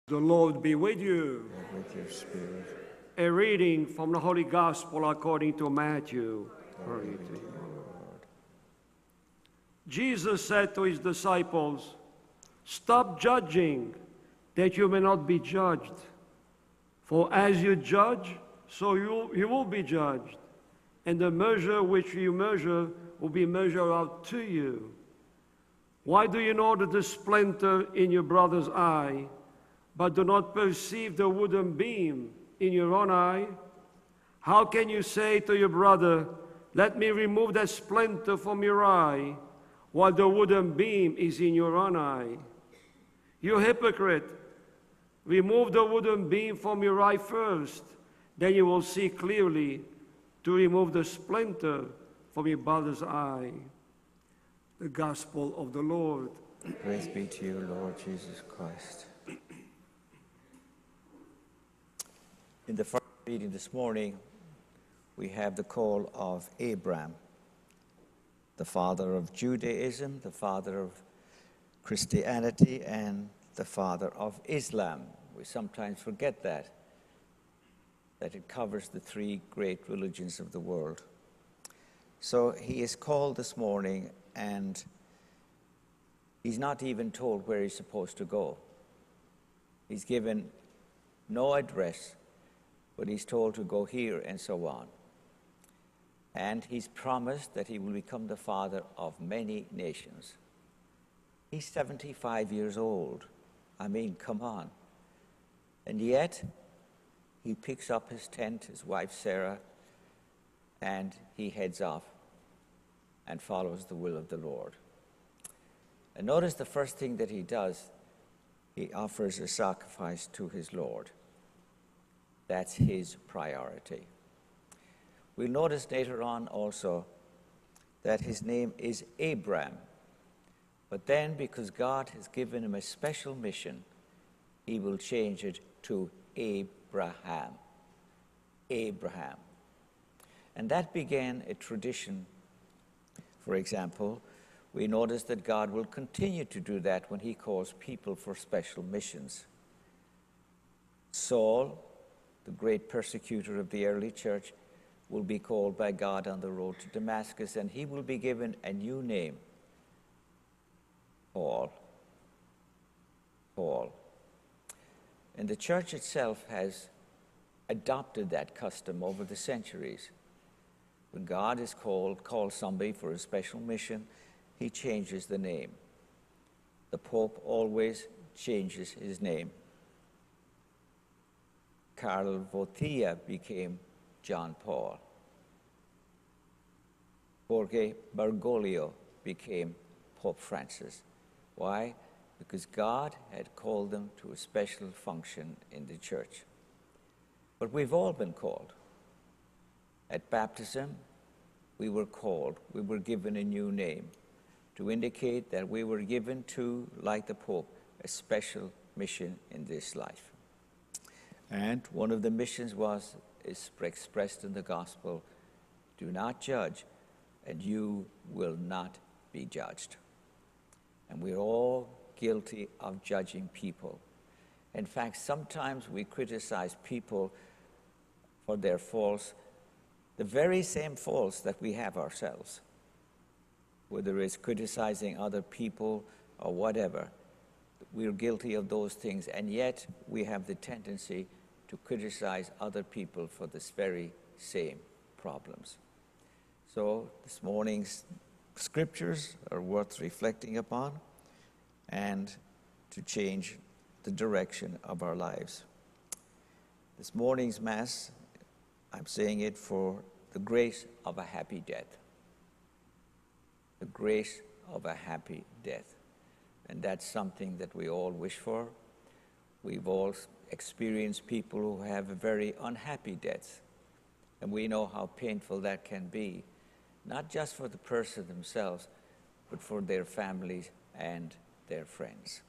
The Lord be with you. And with your spirit. A reading from the Holy Gospel according to Matthew. Glory to you, Lord. Jesus said to his disciples, "Stop judging, that you may not be judged. For as you judge, so you will be judged. And the measure which you measure will be measured out to you. Why do you notice the splinter in your brother's eye, but do not perceive the wooden beam in your own eye? How can you say to your brother, 'Let me remove that splinter from your eye,' while the wooden beam is in your own eye? You hypocrite, remove the wooden beam from your eye first, then you will see clearly to remove the splinter from your brother's eye." The Gospel of the Lord. Praise be to you, Lord Jesus Christ. In the first reading this morning, we have the call of Abraham, the father of Judaism, the father of Christianity, and the father of Islam. We sometimes forget that it covers the three great religions of the world. So he is called this morning, and he's not even told where he's supposed to go. He's given no address, but he's told to go here and so on. And he's promised that he will become the father of many nations. He's 75 years old. I mean, come on. And yet, he picks up his tent, his wife Sarah, and he heads off and follows the will of the Lord. And notice the first thing that he does, he offers a sacrifice to his Lord. That's his priority. We'll notice later on also that his name is Abraham. But then, because God has given him a special mission, he will change it to Abraham. Abraham. And that began a tradition. For example, we notice that God will continue to do that when he calls people for special missions. Saul, the great persecutor of the early church, will be called by God on the road to Damascus, and he will be given a new name, Paul. Paul. And the church itself has adopted that custom over the centuries. When God is called somebody for a special mission, he changes the name. The Pope always changes his name. Karl Wojtyla became John Paul. Jorge Bergoglio became Pope Francis. Why? Because God had called them to a special function in the church. But we've all been called. At baptism, we were called, we were given a new name to indicate that we were given to, like the Pope, a special mission in this life. And one of the missions is expressed in the gospel: do not judge, and you will not be judged. And we're all guilty of judging people. In fact, sometimes we criticize people for their faults, the very same faults that we have ourselves, whether it's criticizing other people or whatever. We're guilty of those things, and yet we have the tendency to criticize other people for this very same problems. So this morning's scriptures are worth reflecting upon and to change the direction of our lives. This morning's Mass, I'm saying it for the grace of a happy death. The grace of a happy death. And that's something that we all wish for. We've all experienced people who have a very unhappy death. And we know how painful that can be, not just for the person themselves, but for their families and their friends.